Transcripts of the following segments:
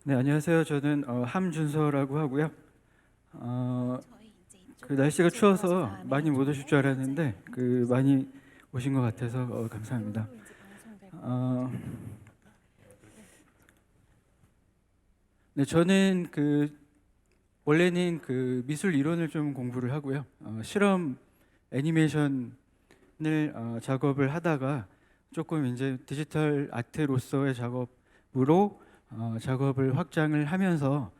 네, 안녕하세요. 저는 함준서라고 하고요. 어, 그 날씨가 추워서 많이 못 오실 줄 알았는데 많이 오신 것 같아서 감사합니다. 어, 네, 저는 원래는 미술 이론을 좀 공부를 하고요. 실험 애니메이션을 작업을 하다가 조금 이제 디지털 아트로서의 작업으로 작업을 확장을 하면서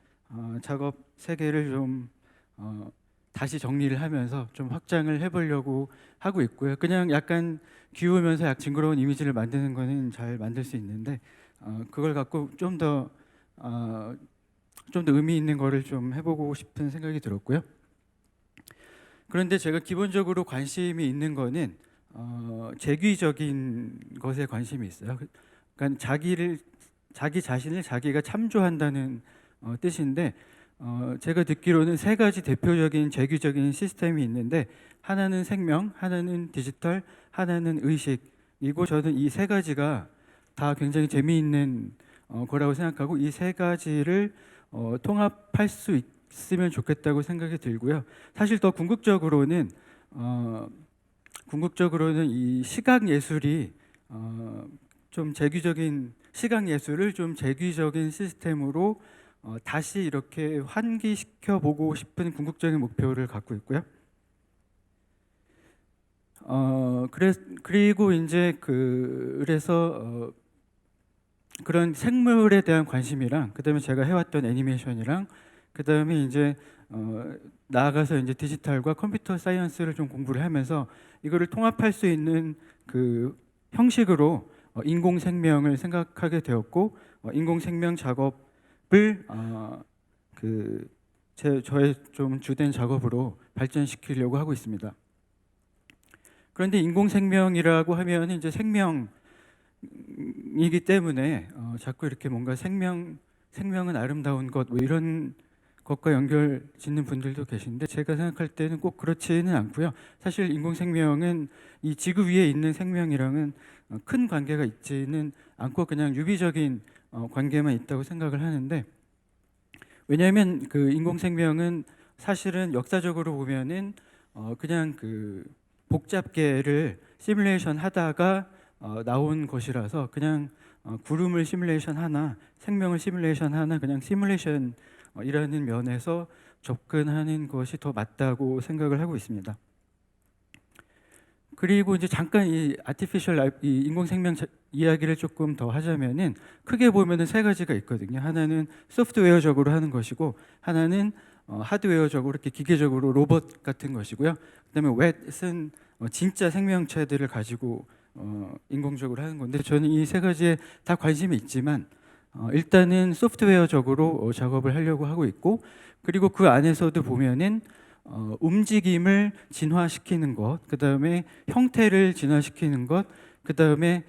작업 세계를 좀 어, 다시 정리를 하면서 좀 확장을 해보려고 하고 있고요. 그냥 약간 귀여우면서 약 징그러운 이미지를 만드는 거는 잘 만들 수 있는데 그걸 갖고 좀 더 의미 있는 거를 좀 해보고 싶은 생각이 들었고요. 그런데 제가 기본적으로 관심이 있는 거는 재귀적인 것에 관심이 있어요. 그러니까 자기 자신을 자기가 참조한다는 뜻인데 제가 듣기로는 세 가지 대표적인 재규적인 시스템이 있는데 하나는 생명, 하나는 디지털, 하나는 의식이고 저는 이 세 가지가 다 굉장히 재미있는 거라고 생각하고 이 세 가지를 통합할 수 있으면 좋겠다고 생각이 들고요. 사실 더 어, 궁극적으로는 이 시각 예술이 좀 재규적인 시각 예술을 좀 재규적인 시스템으로 다시 이렇게 환기시켜 보고 싶은 궁극적인 목표를 갖고 있고요. 그리고 이제 그래서 그런 생물에 대한 관심이랑 그다음에 제가 해왔던 애니메이션이랑 그다음에 이제 나아가서 이제 디지털과 컴퓨터 사이언스를 좀 공부를 하면서 이거를 통합할 수 있는 그 형식으로 인공생명을 생각하게 되었고 인공생명 작업을 저의 좀 주된 작업으로 발전시키려고 하고 있습니다. 그런데 인공생명이라고 하면 이제 생명이기 때문에 자꾸 이렇게 뭔가 생명은 아름다운 것 뭐 이런 것과 연결 짓는 분들도 계신데 제가 생각할 때는 꼭 그렇지는 않고요. 사실 인공생명은 이 지구 위에 있는 생명이랑은 큰 관계가 있지는 않고 그냥 유비적인 관계만 있다고 생각을 하는데 왜냐하면 그 인공생명은 사실은 역사적으로 보면은 그냥 복잡계를 시뮬레이션 하다가 나온 것이라서 그냥 구름을 시뮬레이션 하나 생명을 시뮬레이션 하나 그냥 시뮬레이션 이라는 면에서 접근하는 것이 더 맞다고 생각을 하고 있습니다. 그리고 이제 잠깐 이 인공생명 이야기를 조금 더 하자면은 크게 보면은 세 가지가 있거든요. 하나는 소프트웨어적으로 하는 것이고, 하나는 하드웨어적으로 이렇게 기계적으로 로봇 같은 것이고요. 그다음에 웹은 진짜 생명체들을 가지고 인공적으로 하는 건데 저는 이 세 가지에 다 관심이 있지만 일단은 소프트웨어적으로 작업을 하려고 하고 있고 그리고 그 안에서도 보면은 움직임을 진화시키는 것, 그 다음에 형태를 진화시키는 것, 그 다음에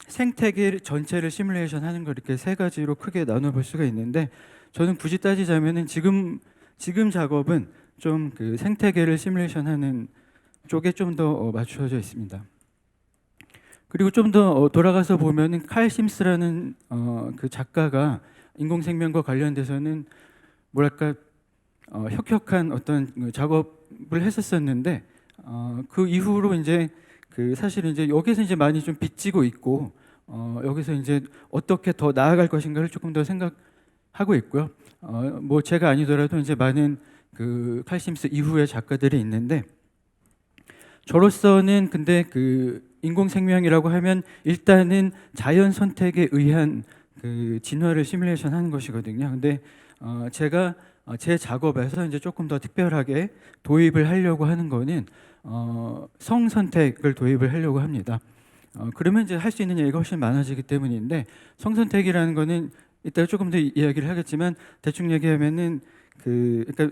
생태계 전체를 시뮬레이션 하는 것 이렇게 세 가지로 크게 나눠볼 수가 있는데 저는 굳이 따지자면은 지금 작업은 좀 생태계를 시뮬레이션하는 쪽에 좀 더 맞춰져 있습니다. 그리고 좀 더 돌아가서 보면은 칼 심스라는 그 작가가 인공생명과 관련돼서는 뭐랄까 혁혁한 어떤 작업을 했었었는데 그 이후로 이제 사실 이제 여기서 이제 많이 좀 빚지고 있고 여기서 이제 어떻게 더 나아갈 것인가를 조금 더 생각하고 있고요. 뭐 제가 아니더라도 이제 많은 칼심스 이후의 작가들이 있는데 저로서는 근데 인공생명이라고 하면 일단은 자연 선택에 의한 진화를 시뮬레이션 하는 것이거든요. 근데 제가 제 작업에서 이제 조금 더 특별하게 도입을 하려고 하는 거는 성 선택을 도입을 하려고 합니다. 그러면 이제 할 수 있는 얘기가 훨씬 많아지기 때문인데 성 선택이라는 거는 이따가 조금 더 이야기를 하겠지만 대충 얘기하면은 그러니까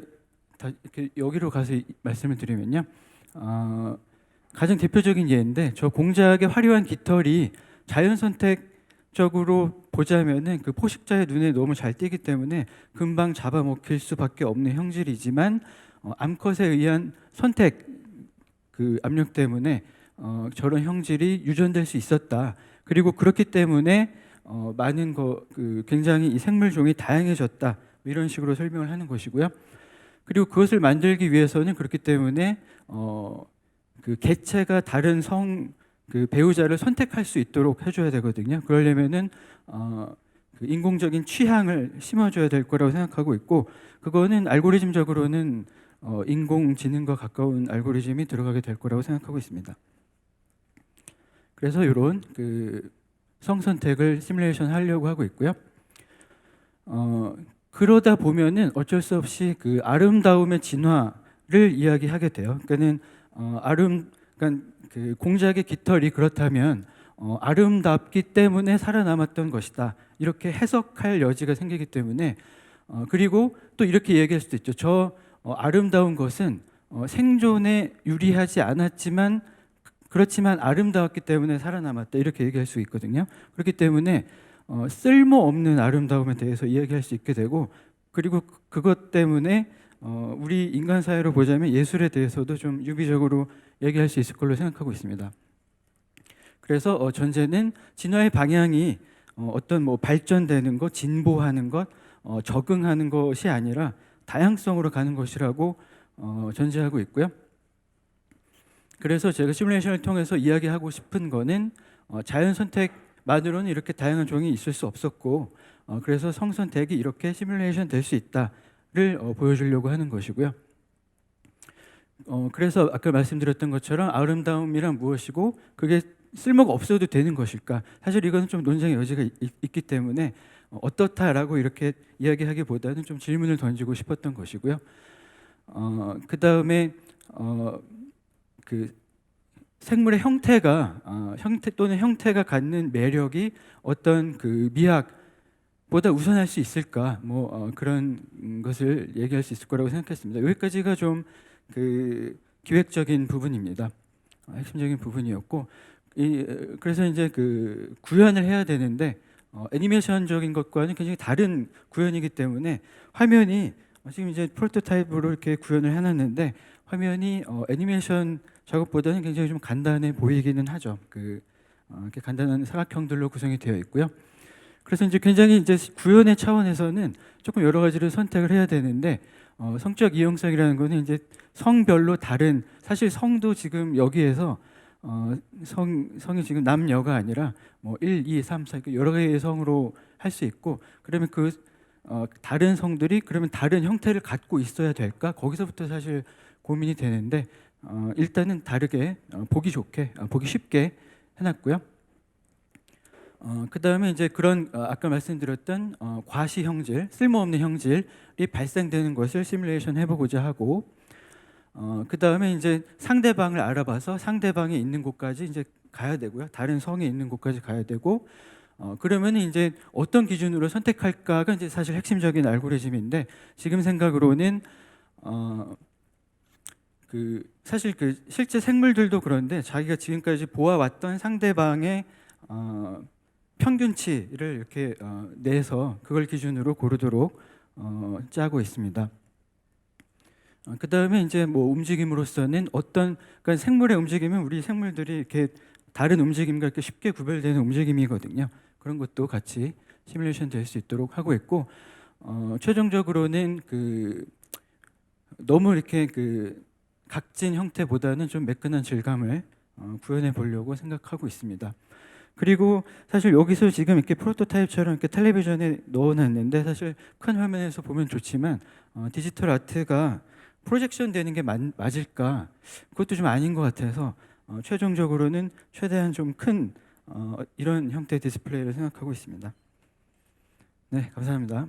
이렇게 여기로 가서 말씀을 드리면요. 가장 대표적인 예인데 저 공작의 화려한 깃털이 자연 선택적으로 보자면은 포식자의 눈에 너무 잘 띄기 때문에 금방 잡아먹힐 수밖에 없는 형질이지만 암컷에 의한 선택 압력 때문에 저런 형질이 유전될 수 있었다. 그리고 그렇기 때문에 많은 굉장히 이 생물 종이 다양해졌다 이런 식으로 설명을 하는 것이고요. 그리고 그것을 만들기 위해서는 그렇기 때문에 그 개체가 다른 그 배우자를 선택할 수 있도록 해줘야 되거든요. 그러려면은 그 인공적인 취향을 심어줘야 될 거라고 생각하고 있고, 그거는 알고리즘적으로는 인공지능과 가까운 알고리즘이 들어가게 될 거라고 생각하고 있습니다. 그래서 이런 그 성선택을 시뮬레이션 하려고 하고 있고요. 그러다 보면은 어쩔 수 없이 그 아름다움의 진화를 이야기하게 돼요. 그러니까는 그러니까 그 공작의 깃털이 그렇다면 아름답기 때문에 살아남았던 것이다. 이렇게 해석할 여지가 생기기 때문에 그리고 또 이렇게 얘기할 수도 있죠. 저 아름다운 것은 생존에 유리하지 않았지만 그렇지만 아름다웠기 때문에 살아남았다. 이렇게 얘기할 수 있거든요. 그렇기 때문에 쓸모없는 아름다움에 대해서 이야기할 수 있게 되고, 그리고 그것 때문에 우리 인간 사회로 보자면 예술에 대해서도 좀 유비적으로 얘기할 수 있을 걸로 생각하고 있습니다. 그래서 전제는 진화의 방향이 어떤 뭐 발전되는 것, 진보하는 것, 적응하는 것이 아니라 다양성으로 가는 것이라고 전제하고 있고요. 그래서 제가 시뮬레이션을 통해서 이야기하고 싶은 거는 자연 선택만으로는 이렇게 다양한 종이 있을 수 없었고, 그래서 성선택이 이렇게 시뮬레이션 될 수 있다를 보여주려고 하는 것이고요. 그래서 아까 말씀드렸던 것처럼 아름다움이란 무엇이고 그게 쓸모가 없어도 되는 것일까? 사실 이거는 좀 논쟁의 여지가 있기 때문에 어떻다라고 이렇게 이야기하기보다는 좀 질문을 던지고 싶었던 것이고요. 그 다음에 그 생물의 형태 또는 형태가 갖는 매력이 어떤 그 미학보다 우선할 수 있을까? 그런 것을 얘기할 수 있을 거라고 생각했습니다. 여기까지가 좀 그 기획적인 부분입니다. 핵심적인 부분이었고, 그래서 이제 그 구현을 해야 되는데 애니메이션적인 것과는 굉장히 다른 구현이기 때문에 화면이 지금 이제 프로토타입으로 이렇게 구현을 해놨는데 화면이 애니메이션 작업보다는 굉장히 좀 간단해 보이기는 하죠. 이렇게 간단한 사각형들로 구성이 되어 있고요. 그래서 이제 굉장히 이제 구현의 차원에서는 조금 여러 가지를 선택을 해야 되는데 성적 이용성이라는 거는 이제 성별로 다른, 사실 성도 지금 여기에서 성이 지금 남녀가 아니라 뭐 1, 2, 3, 4 여러 개의 성으로 할 수 있고, 그러면 그 다른 성들이 그러면 다른 형태를 갖고 있어야 될까? 거기서부터 사실 고민이 되는데 일단은 다르게 보기 좋게 보기 쉽게 해놨고요. 그 다음에 이제 그런 아까 말씀드렸던 과시 형질, 쓸모없는 형질이 발생되는 것을 시뮬레이션 해보고자 하고, 그 다음에 이제 상대방을 알아봐서 상대방이 있는 곳까지 이제 가야 되고요. 다른 성이 있는 곳까지 가야 되고, 그러면 이제 어떤 기준으로 선택할까가 이제 사실 핵심적인 알고리즘인데, 지금 생각으로는 사실 실제 생물들도 그런데 자기가 지금까지 보아왔던 상대방의 평균치를 이렇게 내서 그걸 기준으로 고르도록 짜고 있습니다. 그 다음에 이제 뭐 움직임으로서는 그러니까 생물의 움직임은 우리 생물들이 이렇게 다른 움직임과 이렇게 쉽게 구별되는 움직임이거든요. 그런 것도 같이 시뮬레이션 될 수 있도록 하고 있고, 최종적으로는 너무 이렇게 각진 형태보다는 좀 매끈한 질감을 구현해 보려고 생각하고 있습니다. 그리고 사실 여기서 지금 이렇게 프로토타입처럼 이렇게 텔레비전에 넣어놨는데 사실 큰 화면에서 보면 좋지만 디지털 아트가 프로젝션 되는 게 맞을까? 그것도 좀 아닌 것 같아서 최종적으로는 최대한 좀 큰 이런 형태의 디스플레이를 생각하고 있습니다. 네, 감사합니다.